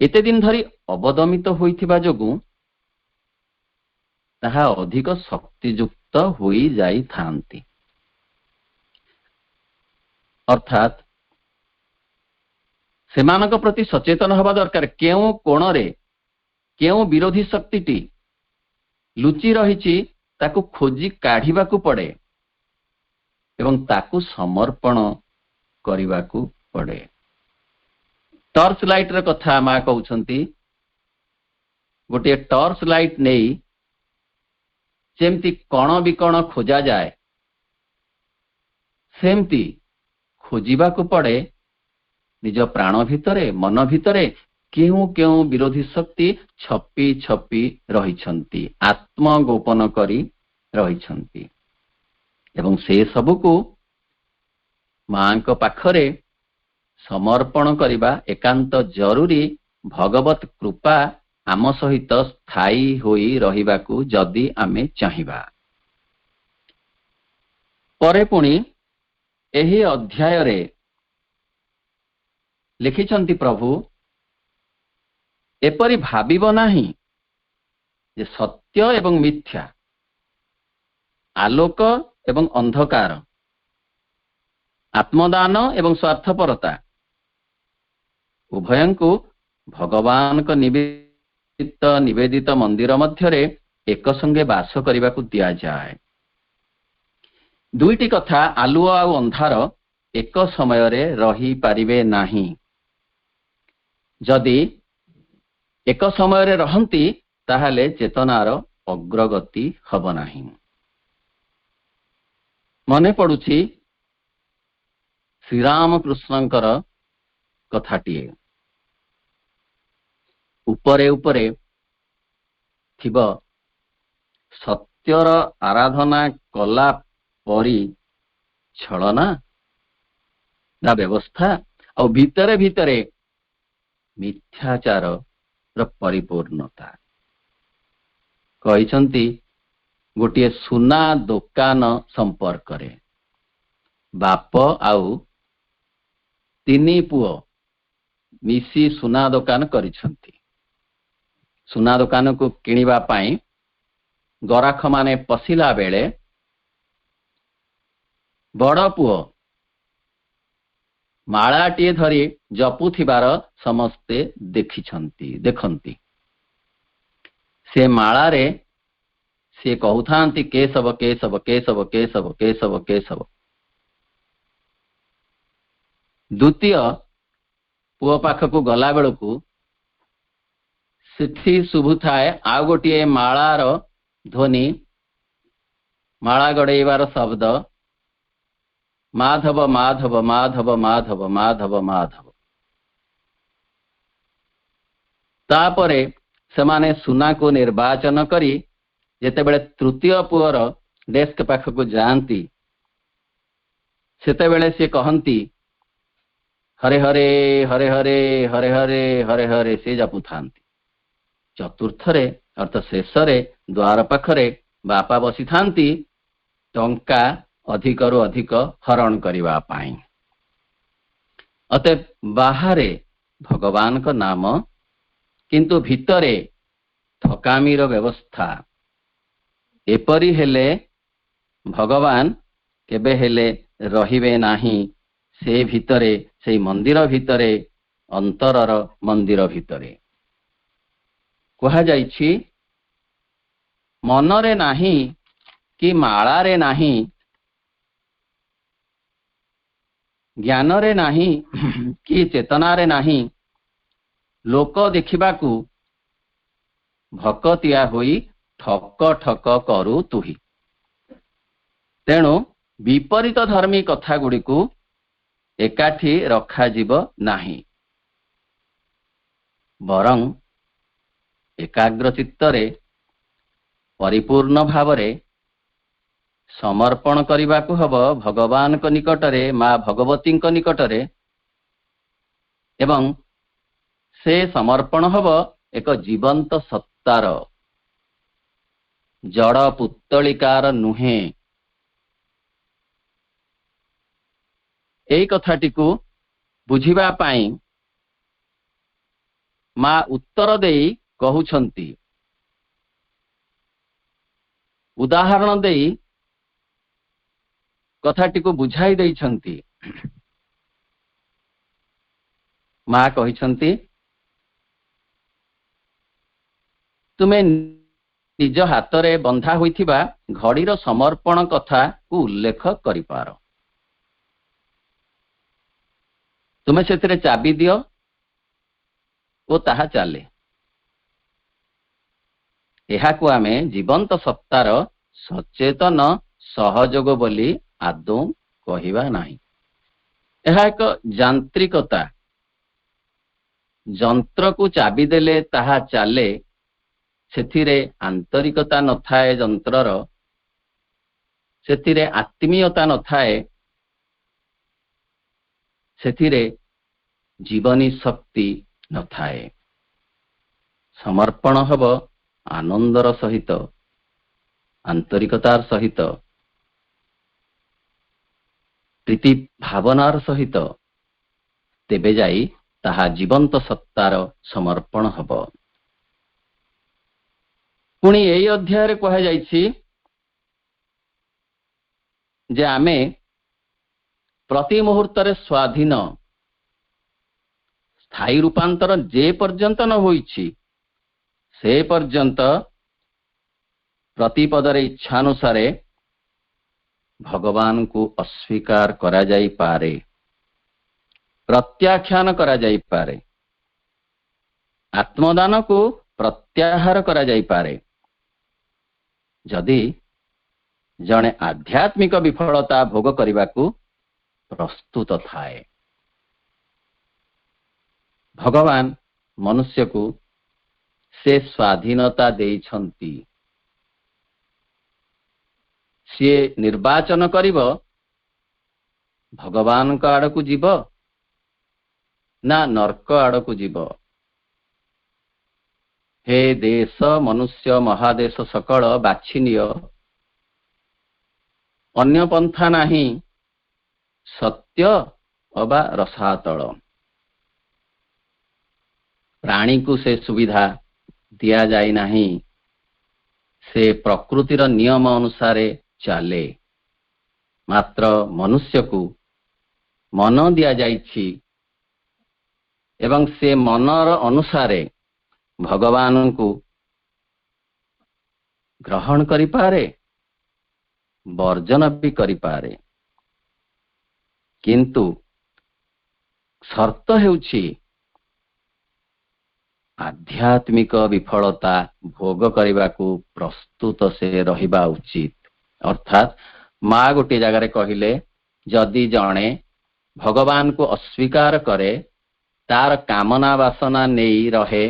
ଏତେ ଦିନ ଧରି ଅବଦମିତ ହୋଇଥିବା ଯୋଗୁଁ ତାହା ଅଧିକ ଶକ୍ତିଯୁକ୍ତ ହୋଇଯାଇଥାନ୍ତି। ଅର୍ଥାତ୍ ସେମାନଙ୍କ ପ୍ରତି ସଚେତନ ହେବା ଦରକାର। କେଉଁ କୋଣରେ କେଉଁ ବିରୋଧୀ ଶକ୍ତିଟି ଲୁଚି ରହିଛି ତାକୁ ଖୋଜି କାଢିବାକୁ ପଡେ ଏବଂ ତାକୁ ସମର୍ପଣ କରିବାକୁ ପଡେ। ଟର୍ଚ୍ଚ ଲାଇଟର କଥା ମା କହୁଛନ୍ତି। ଗୋଟିଏ ଟର୍ଚ୍ଚ ଲାଇଟ ନେଇ ଯେମିତି କଣ ବିକଣ ଖୋଜାଯାଏ, ସେମିତି ଖୋଜିବାକୁ ପଡେ ନିଜ ପ୍ରାଣ ଭିତରେ, ମନ ଭିତରେ କେଉଁ କେଉଁ ବିରୋଧୀ ଶକ୍ତି ଛପି ଛପି ରହିଛନ୍ତି, ଆତ୍ମଗୋପନ କରି ରହିଛନ୍ତି ଏବଂ ସେ ସବୁକୁ ମାଙ୍କ ପାଖରେ ସମର୍ପଣ କରିବା ଏକାନ୍ତ ଜରୁରୀ। ଭଗବତ କୃପା ଆମ ସହିତ ସ୍ଥାୟୀ ହୋଇ ରହିବାକୁ ଯଦି ଆମେ ଚାହିଁବା। ପରେ ପୁଣି ଏହି ଅଧ୍ୟାୟରେ ଲେଖିଛନ୍ତି ପ୍ରଭୁ, ଏପରି ଭାବିବ ନାହିଁ ଯେ ସତ୍ୟ ଏବଂ ମିଥ୍ୟା, ଆଲୋକ ଏବଂ ଅନ୍ଧକାର, ଆତ୍ମଦାନ ଏବଂ ସ୍ୱାର୍ଥପରତା ଉଭୟଙ୍କୁ ଭଗବାନଙ୍କ ନିବେଦିତ ମନ୍ଦିର ମଧ୍ୟରେ ଏକ ସଙ୍ଗେ ବାସ କରିବାକୁ ଦିଆଯାଏ। ଦୁଇଟି କଥା ଆଲୁଅ ଆଉ ଅନ୍ଧାର ଏକ ସମୟରେ ରହିପାରିବେ ନାହିଁ। ଯଦି ଏକ ସମୟରେ ରହନ୍ତି ତାହେଲେ ଚେତନାର ଅଗ୍ରଗତି ହେବ ନାହିଁ। ମନେ ପଡୁଛି ଶ୍ରୀରାମକୃଷ୍ଣଙ୍କର କଥାଟିଏ, ଉପରେ ଉପରେ ଥିବ ସତ୍ୟର ଆରାଧନା କଲା ପରି ଛଳନା ନା ବ୍ୟବସ୍ଥା, ଆଉ ଭିତରେ ଭିତରେ ମିଥ୍ୟାଚାରର ପରିପୂର୍ଣ୍ଣତା। କହିଛନ୍ତି ଗୋଟିଏ ସୁନା ଦୋକାନ ସମ୍ପର୍କରେ। ବାପ ଆଉ 3 ପୁଅ ମିଶି ସୁନା ଦୋକାନ କରିଛନ୍ତି। ସୁନା ଦୋକାନକୁ କିଣିବା ପାଇଁ ଗରାଖମାନେ ପଶିଲା ବେଳେ ବଡ଼ ପୁଅ ମାଳାଟିଏ ଧରି ଜପୁଥିବାର ସମସ୍ତେ ଦେଖନ୍ତି। ସେ ମାଳାରେ ସେ କହୁଥାନ୍ତି କେଶବ କେଶବ କେଶବ କେଶବ କେଶବ କେଶବ। ଦ୍ୱିତୀୟ ପୁଅ ପାଖକୁ ଗଲା ବେଳକୁ ସେଠି ଶୁଭୁଥାଏ ଆଉ ଗୋଟିଏ ମାଳାର ଧ୍ୱନି, ମାଳା ଗଡ଼େଇବାର ଶବ୍ଦ, ମାଧବ ମାଧବ ମାଧବ ମାଧବ ମାଧବ ମାଧବ। ତାପରେ ସେମାନେ ସୁନାକୁ ନିର୍ବାଚନ କରି ଯେତେବେଳେ ତୃତୀୟ ପୁଅର ଡେସ୍କ ପାଖକୁ ଯାଆନ୍ତି ସେତେବେଳେ ସେ କହନ୍ତି ହରେ ହରେ ହରେ ହରେ ହରେ ହରେ ହରେ ହରେ ସେ ଜପୁଥାନ୍ତି। ଚତୁର୍ଥରେ ଅର୍ଥ ଶେଷରେ ଦ୍ୱାର ପାଖରେ ବାପା ବସିଥାନ୍ତି ଟଙ୍କା ଅଧିକରୁ ଅଧିକ ହରଣ କରିବା ପାଇଁ। ଅତଏବ ବାହାରେ ଭଗବାନଙ୍କ ନାମ କିନ୍ତୁ ଭିତରେ ଠକାମିର ବ୍ୟବସ୍ଥା। ଏପରି ହେଲେ ଭଗବାନ କେବେ ହେଲେ ରହିବେ ନାହିଁ ସେ ଭିତରେ, ସେଇ ମନ୍ଦିର ଭିତରେ, ଅନ୍ତରର ମନ୍ଦିର ଭିତରେ। କୁହାଯାଇଛି ମନରେ ନାହିଁ କି ମାଳାରେ ନାହିଁ, ଜ୍ଞାନରେ ନାହିଁ କି ଚେତନାରେ ନାହିଁ, ଲୋକ ଦେଖିବାକୁ ଭକତିଆ ହୋଇ ଠକ ଠକ କରୁ ତୁହି। ତେଣୁ ବିପରୀତ ଧର୍ମୀ କଥା ଗୁଡ଼ିକୁ ଏକାଠି ରଖାଯିବ ନାହିଁ, ବରଂ ଏକାଗ୍ର ଚିତ୍ତରେ ପରିପୂର୍ଣ୍ଣ ଭାବରେ ସମର୍ପଣ କରିବାକୁ ହେବ ଭଗବାନଙ୍କ ନିକଟରେ, ମା ଭଗବତୀଙ୍କ ନିକଟରେ। ଏବଂ ସେ ସମର୍ପଣ ହେବ ଏକ ଜୀବନ୍ତ ସତ୍ତାର, ଜଡ଼ ପୁତ୍ତଳିକାର ନୁହେଁ। ଏହି କଥାଟିକୁ ବୁଝିବା ପାଇଁ ମା ଉତ୍ତର ଦେଇ କହୁଛନ୍ତି, ଉଦାହରଣ ଦେଇ କଥାଟିକୁ ବୁଝାଇ ଦେଇଛନ୍ତି। ମା କହିଛନ୍ତି ତୁମେ ନିଜ ହାତରେ ବନ୍ଧା ହୋଇଥିବା ଘଡ଼ିର ସମର୍ପଣ କଥାକୁ ଉଲ୍ଲେଖ କରିପାର। ତୁମେ ସେଥିରେ ଚାବି ଦିଅ ଓ ତାହା ଚାଲେ। ଏହାକୁ ଆମେ ଜୀବନ୍ତ ସତ୍ତାର ସଚେତନ ସହଯୋଗ ବୋଲି ଆଦୌ କହିବା ନାହିଁ। ଏହା ଏକ ଯାନ୍ତ୍ରିକତା। ଯନ୍ତ୍ରକୁ ଚାବି ଦେଲେ ତାହା ଚାଲେ, ସେଥିରେ ଆନ୍ତରିକତା ନଥାଏ ଯନ୍ତ୍ରର, ସେଥିରେ ଆତ୍ମୀୟତା ନଥାଏ, ସେଥିରେ ଜୀବନୀ ଶକ୍ତି ନଥାଏ। ସମର୍ପଣ ହେବ ଆନନ୍ଦର ସହିତ, ଆନ୍ତରିକତାର ସହିତ, ପ୍ରୀତି ଭାବନାର ସହିତ, ତେବେ ଯାଇ ତାହା ଜୀବନ୍ତ ସତ୍ତାର ସମର୍ପଣ ହେବ। ପୁଣି ଏହି ଅଧ୍ୟାୟରେ କୁହାଯାଇଛି ଯେ ଆମେ ପ୍ରତି ମୁହୂର୍ତ୍ତରେ ସ୍ୱାଧୀନ। ସ୍ଥାୟୀ ରୂପାନ୍ତର ଯେ ପର୍ଯ୍ୟନ୍ତ ନ ହୋଇଛି ସେ ପର୍ଯ୍ୟନ୍ତ प्रतिपदरे इच्छानुसारे भगवान को अस्वीकार करा जाई पारे, प्रत्याख्यान करा जाई पारे, आत्मदान को प्रत्याहार करा जाई पारे जदि जणे आध्यात्मिक विफलता भोग करने को प्रस्तुत थाए। भगवान मनुष्य को से स्वाधीनता देइछंती, सी निर्वाचन करिब भगवान का आड़ को जीव ना नरक आड़ को जीव। हे देश मनुष्य महादेश सकल बाछिनिय, अन्य पंथा नाही सत्य अबा रसातल। प्राणी को से सुविधा दिया जाए नाही, से प्रकृतिर नियम अनुसारे चाले, मात्र मनुष्य को मन दिया जाइछि एवं से मनर अनुसारे भगवान को ग्रहण करि पारे, वर्जन भी करि पारे। किंतु शर्त हेउछि आध्यात्मिक विफलता भोग करने को प्रस्तुत से रहिबा उचित। अर्थात माँ गोटे जगार कहले जदि जणे भगवान को अस्वीकार करे, तार कामना वासना नहीं रहे,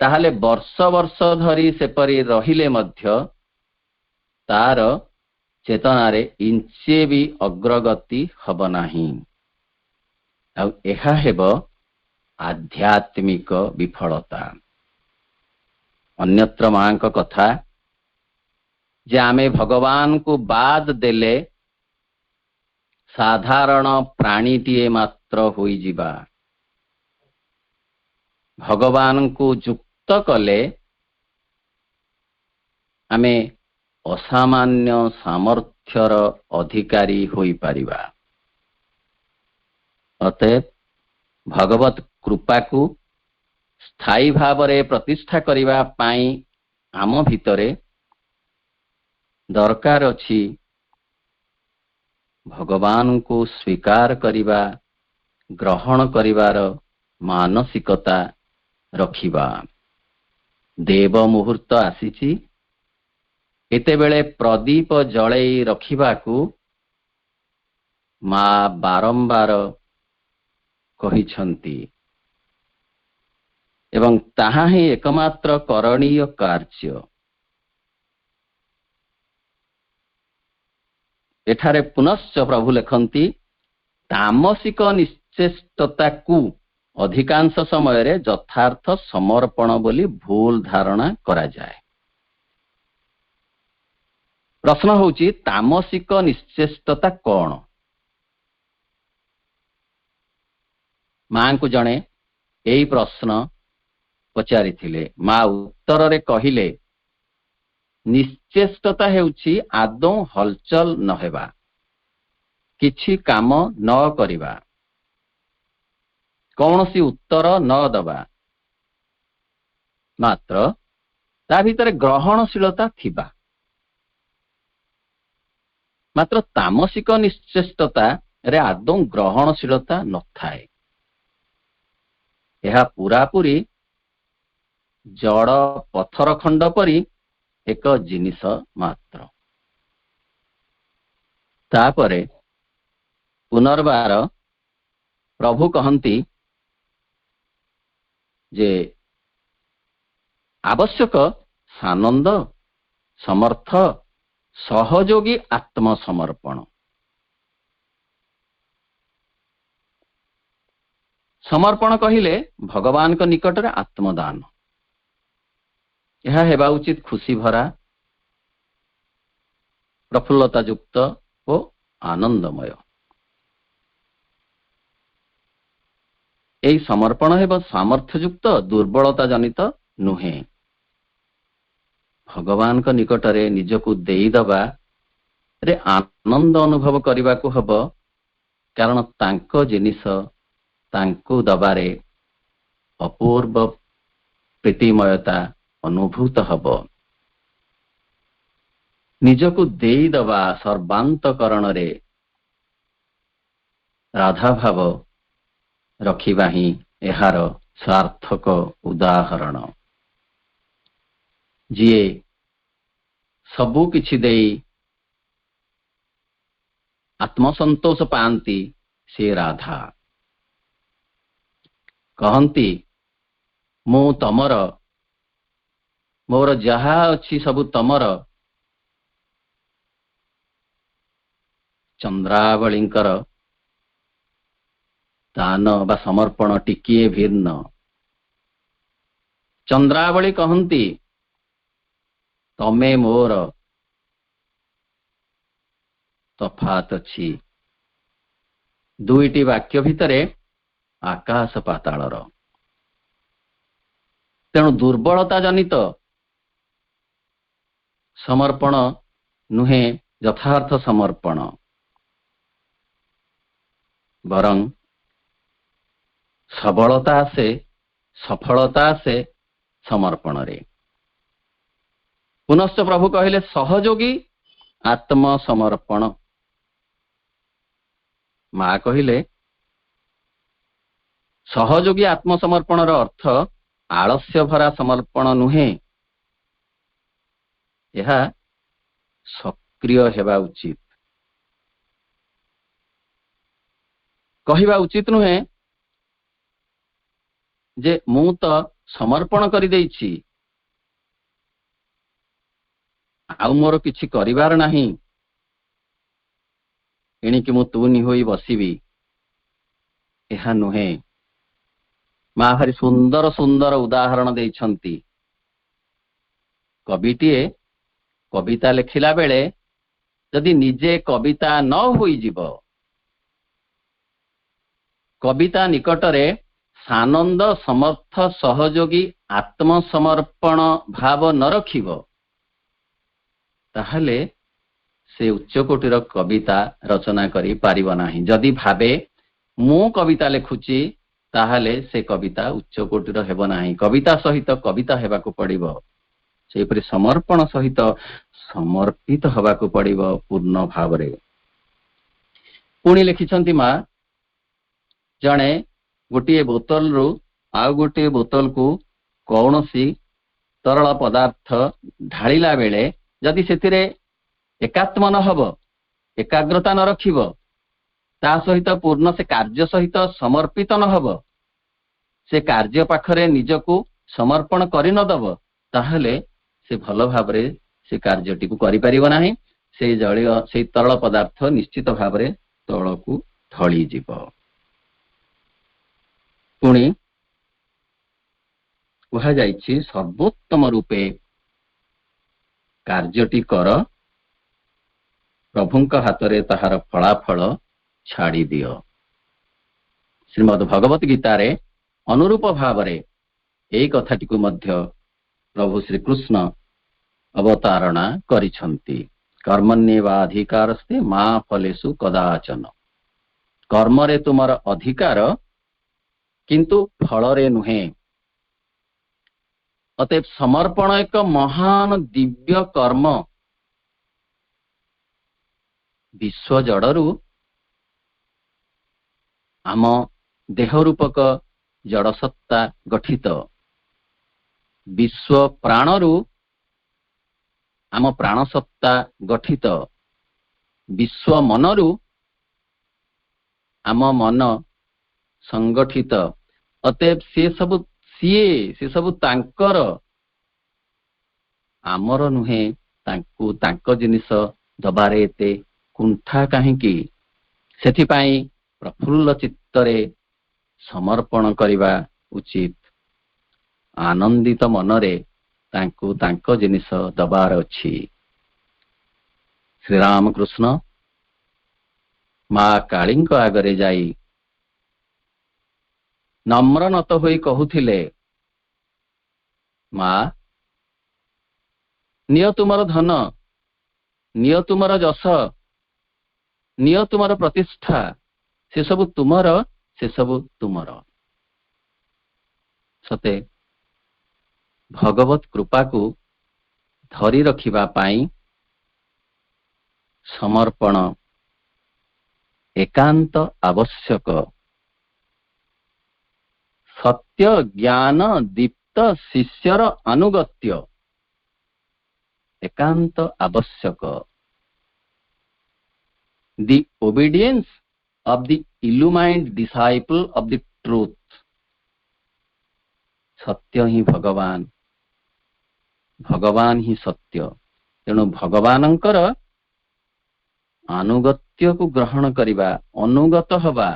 ताहले वर्ष वर्ष धरी सेपरी रहिले मध्य तार चेतनारे इंचे भी अग्रगति हब नाही। आउ एहा हेब आध्यात्मिक विफलता। अन्यत्र मां का कथा जे आमे भगवान को बाद देले साधारण प्राणीटीए मात्र होई जिबा, भगवान को युक्त कले आमे असामान्य सामर्थ्यर अधिकारी होई पारिबा। अतएव भगवत कृपा को स्थायी भावरे प्रतिष्ठा करिबा पाई आम भितरे दरकार अछि भगवान को स्वीकार करिबा, ग्रहण करिबार मानसिकता रखिबा। देव मुहूर्त आसीछि, एतेबेले प्रदीप जळेई रखिबाकू मां बारंबार कहिछंती एवं ताहा ही एकमात्र करणीय कार्य। एठारे पुनश्च प्रभु लेखन्ति तामसिक निश्चेष्टता को अधिकांश समय रे यथार्थ समर्पण बोली भूल धारणा करा जाए। प्रश्न होची तामसिक निश्चेष्टता कौन? मां को जणे एई प्रश्न पचारि थिले। मां उत्तर रे कहिले निश्चेष्टता हेउची आदौ हलचल न हेबा, किछि काम न करिबा, कौनसी उत्तर न दबा, मात्र ता भितरे ग्रहणशीलता थिबा। मात्र तामसिक निश्चेष्टता रे आदौ ग्रहणशीलता न थाए। यह पूरापूरी जड़ पत्थर खंड परी एक जिनिस मात्र। तापरे पुनर्बार प्रभु कहंती जे आवश्यक सानंद समर्थ सहयोगी आत्मसमर्पण। समर्पण कहिले भगवान को निकट रे आत्मदान। यह हेबा उचित खुशी भरा, प्रफुल्लता युक्त और आनंदमय। एई समर्पण हेबा सामर्थ्य युक्त, दुर्बलता जनित नुहे। भगवान को निकट रे निजको देई दबा रे आनंद अनुभव करबा को हबो, कारण तांको जिनिस तांको दबारे अपूर्व प्रीतिमयता अनुभूत हब। ନିଜକୁ ଦେଇଦବା ସର୍ବାନ୍ତକରଣରେ ରାଧା ଭାବ ରଖିବା ହିଁ ଏହାର ସାର୍ଥକ ଉଦାହରଣ। ଯିଏ ସବୁ କିଛି ଦେଇ ଆତ୍ମସନ୍ତୋଷ ପାଆନ୍ତି ସେ ରାଧା। କହନ୍ତି ମୁଁ ତମର, ମୋର ଯାହା ଅଛି ସବୁ ତମର। ଚନ୍ଦ୍ରାବଳୀଙ୍କର ଦାନ ବା ସମର୍ପଣ ଟିକିଏ ଭିନ୍ନ। ଚନ୍ଦ୍ରାବଳୀ କହନ୍ତି ତମେ ମୋର, ତଫାତ୍ ଅଛି ଦୁଇଟି ବାକ୍ୟ ଭିତରେ ଆକାଶ ପାତାଳର। ତେଣୁ ଦୁର୍ବଳତା ଜନିତ ସମର୍ପଣ ନୁହେଁ ଯଥାର୍ଥ ସମର୍ପଣ, ବରଂ ସବଳତା ଆସେ, ସଫଳତା ଆସେ ସମର୍ପଣରେ। ପୁନଶ୍ଚ ପ୍ରଭୁ କହିଲେ ସହଯୋଗୀ ଆତ୍ମସମର୍ପଣ। ମା କହିଲେ ସହଯୋଗୀ ଆତ୍ମସମର୍ପଣର ଅର୍ଥ ଆଳସ୍ୟ ଭରା ସମର୍ପଣ ନୁହେଁ, ଏହା ସକ୍ରିୟ ହେବା ଉଚିତ। କହିବା ଉଚିତ ନୁହେଁ ଯେ ମୁଁ ତ ସମର୍ପଣ କରିଦେଇଛି, ଆଉ ମୋର କିଛି କରିବାର ନାହିଁ, ଏଣିକି ମୁଁ ତୁନି ହୋଇ ବସିବି। ଏହା ନୁହେଁ। ମା ଭାରି ସୁନ୍ଦର ସୁନ୍ଦର ଉଦାହରଣ ଦେଇଛନ୍ତି। କବିଟିଏ କବିତା ଲେଖିଲା ବେଳେ ଯଦି ନିଜେ କବିତା ନ ହୋଇଯିବ, କବିତା ନିକଟରେ ସାନନ୍ଦ ସମର୍ଥ ସହଯୋଗୀ ଆତ୍ମସମର୍ପଣ ଭାବ ନ ରଖିବ, ତାହେଲେ ସେ ଉଚ୍ଚକୋଟୀର କବିତା ରଚନା କରି ପାରିବ ନାହିଁ। ଯଦି ଭାବେ ମୁଁ କବିତା ଲେଖୁଛି, ତାହେଲେ ସେ କବିତା ଉଚ୍ଚକୋଟୀର ହେବ ନାହିଁ। କବିତା ସହିତ କବିତା ହେବାକୁ ପଡ଼ିବ। ସେହିପରି ସମର୍ପଣ ସହିତ ସମର୍ପିତ ହେବାକୁ ପଡ଼ିବ ପୂର୍ଣ୍ଣ ଭାବରେ। ପୁଣି ଲେଖିଛନ୍ତି ମା, ଜଣେ ଗୋଟିଏ ବୋତଲରୁ ଆଉ ଗୋଟିଏ ବୋତଲକୁ କୌଣସି ତରଳ ପଦାର୍ଥ ଢାଳିଲା ବେଳେ ଯଦି ସେଥିରେ ଏକାତ୍ମ ନ ହେବ, ଏକାଗ୍ରତା ନ ରଖିବ, ତା ସହିତ ପୂର୍ଣ୍ଣ ସେ କାର୍ଯ୍ୟ ସହିତ ସମର୍ପିତ ନ ହେବ, ସେ କାର୍ଯ୍ୟ ପାଖରେ ନିଜକୁ ସମର୍ପଣ କରି ନ ଦେବ, ତାହେଲେ ସେ ଭଲ ଭାବରେ ସେ କାର୍ଯ୍ୟଟିକୁ କରିପାରିବ ନାହିଁ। ସେଇ ତରଳ ପଦାର୍ଥ ନିଶ୍ଚିତ ଭାବରେ ତଳକୁ ଢଳିଯିବ। ପୁଣି କୁହାଯାଇଛି ସର୍ବୋତ୍ତମ ରୂପେ କାର୍ଯ୍ୟଟି କର, ପ୍ରଭୁଙ୍କ ହାତରେ ତାହାର ଫଳାଫଳ ଛାଡ଼ି ଦିଅ। ଶ୍ରୀମଦ୍ ଭଗବତ ଗୀତାରେ ଅନୁରୂପ ଭାବରେ ଏହି କଥାଟିକୁ ମଧ୍ୟ ପ୍ରଭୁ ଶ୍ରୀକୃଷ୍ଣ ଅବତାରଣା କରିଛନ୍ତି। କର୍ମଣ୍ୟେବାଧିକାରସ୍ତେ ମା ଫଲେଷୁ କଦାଚନ। କର୍ମରେ ତୁମର ଅଧିକାର, କିନ୍ତୁ ଫଳରେ ନୁହେଁ। ଅତଏବ ସମର୍ପଣ ଏକ ମହାନ ଦିବ୍ୟ କର୍ମ। ବିଶ୍ୱ ଜଡ଼ରୁ ଆମ ଦେହ ରୂପକ ଜଡ଼ସତ୍ତା ଗଠିତ, ବିଶ୍ୱ ପ୍ରାଣରୁ ଆମ ପ୍ରାଣସତ୍ତା ଗଠିତ, ବିଶ୍ୱ ମନରୁ ଆମ ମନ ସଂଗଠିତ। ଅତଏବ ସେ ସବୁ ତାଙ୍କର, ଆମର ନୁହେଁ। ତାଙ୍କୁ ତାଙ୍କ ଜିନିଷ ଦବାରେ ଏତେ କୁଣ୍ଠା କାହିଁକି? ସେଥିପାଇଁ ପ୍ରଫୁଲ୍ଲ ଚିତ୍ତରେ ସମର୍ପଣ କରିବା ଉଚିତ। ଆନନ୍ଦିତ ମନରେ ତାଙ୍କୁ ତାଙ୍କ ଜିନିଷ ଦବାର ଅଛି। ଶ୍ରୀରାମକୃଷ୍ଣ ମା କାଳୀଙ୍କ ଆଗରେ ଯାଇ ନମ୍ରନତ ହୋଇ କହୁଥିଲେ, ମା, ନିଅ ତୁମର ଧନ, ନିଅ ତୁମର ଯଶ, ନିଅ ତୁମର ପ୍ରତିଷ୍ଠା, ସେସବୁ ତୁମର, ସେସବୁ ତୁମର। ସତେ ଭଗବତ କୃପାକୁ ଧରି ରଖିବା ପାଇଁ समर्पण एकांत आवश्यक। सत्य ज्ञान दीप्त शिष्यर अनुगत्य एकांत आवश्यक। The obedience of the illumined disciple of the truth। सत्य ही भगवान, भगवान ही सत्य। तेणु भगवानंकर अनुगत्य को ग्रहण करिबा, अनुगत हवा,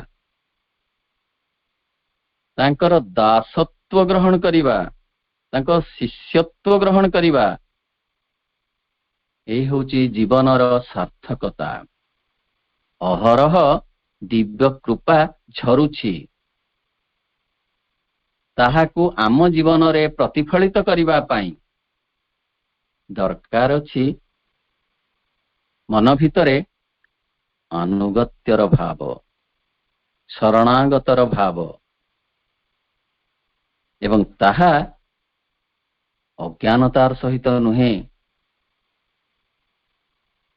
तांकर दासत्व ग्रहण करिबा, तांकर शिष्यत्व ग्रहण करिबा, ए होची जीवनर सार्थकता। अहरह दिव्य कृपा झरुछि, ताहाकु आम जीवन रे प्रतिफलित करिबा पाई दरकार अछि मन भितरे अनुगत्यर भाव, शरणागतर भाव, एवं ताहा अज्ञानतार सहित नुहे,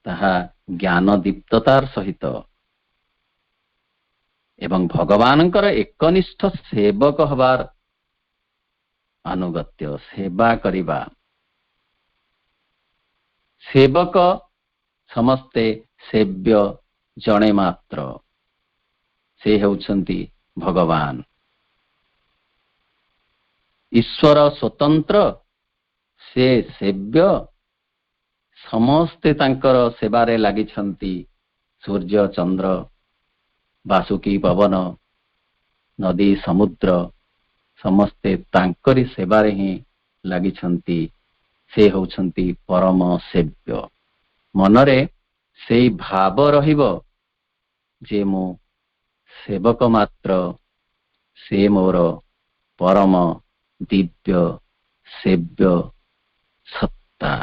ताहा ज्ञान दीप्ततार सहित एवं भगवानंकर एकनिष्ठ सेवक हबार अनुगत्य, सेवा करिबा। सेवक समस्ते सेव्य जणे मात्र, से हेउछन्ति भगवान। ईश्वर स्वतंत्र, से सेव्य, समस्ते तांकर सेवारे लागिछन्ति। सूर्य चंद्र बासुकी पवन नदी समुद्र समस्ते तांकरी सेवारे ही लागिछन्ति। से होउछन्ति परम सेव्य। मनरे सेई भाव रहिबो जे मो सेवक मात्र, से मोर परम दिव्य सेव्य सत्ता।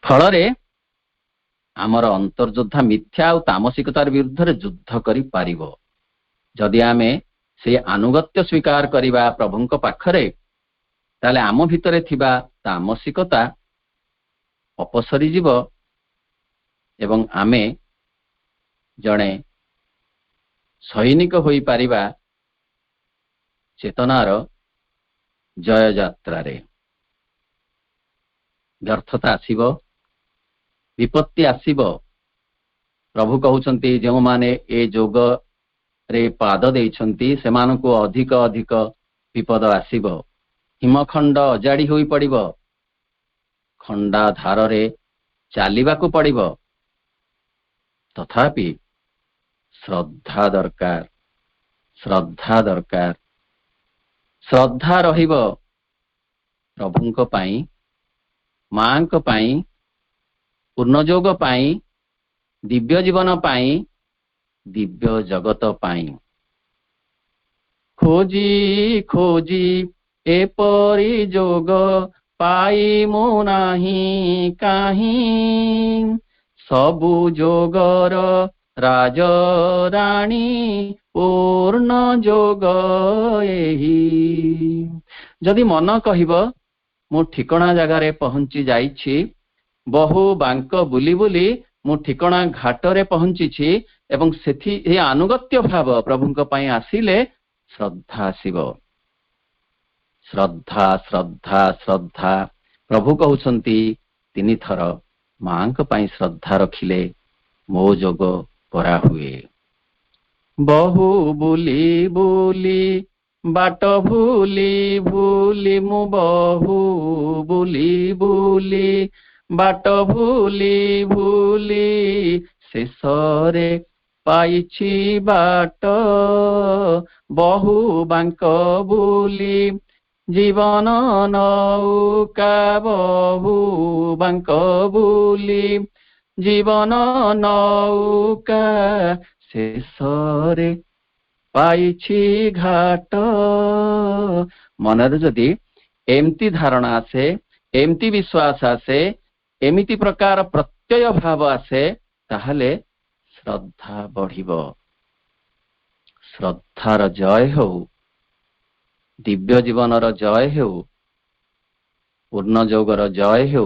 फलरे आमर अंतर्योद्धा मिथ्या और तामसिकतार विरुद्ध युद्ध करि पारिबो। जदि आमे से अनुगत्य स्वीकार करिबा प्रभुंक पाखरे, ताले आम भितरे थिबा तामसिकता अपसरी जीव एवं आमे जणे सैनिक होई पारिबा चेतनार जय यात्रा रे। व्यर्थता आसीबो, विपत्ति आसीबो। प्रभु कहउछन्ति जो माने ए जोग रे पाद देइछन्ति सेमानको अधिक अधिक विपद आसीबो। हिमखंड अजाड़ी होई पड़िबो, खंडा धार रे चालिबाकू पड़िबो। तथापि श्रद्धा दरकार, श्रद्धा दरकार। श्रद्धा रहिबो प्रभुंक पाई, मांक पाई, पूर्णजोग पाई, दिव्य जीवन पाई, दिव्य जगत पाई। खोजी खोजी एपरी जोग पाई मु नाही काहीं, सबु जोगर राज राणी पूर्ण जोग एही। जदि मन कहिबो मु ठिकणा जगारे पहुंची जाइछि, बहु बांक बुली बुली मु ठिकणा घाटरे पहुंची एवं सेठी ए अनुगत्य भाव प्रभुंक पई आसिले श्रद्धा आसीबो। श्रद्धा श्रद्धा श्रद्धा। प्रभु कहउछन्ति तिनि थर मांक पई श्रद्धा रखिले मो जोग परा हुए। बहु बुली बुली बाट भूली भूली मु बहु बुली बुली बाट भूली भूली शेषरे पाइछि बाट। बहु बांक बुली जीवन नौका, बहु बांक बुली जीवन नौका, शेषरे पाइछि घाट। मनरे जदि एमती धारणा आसे, एमती विश्वास आसे, एमिति प्रकार प्रत्यय भाव आसे, ताहले श्रद्धा बढ़िबो। श्रद्धार जय हो, दिव्य जीवनर जय हो, पूर्ण जोगर जय हो।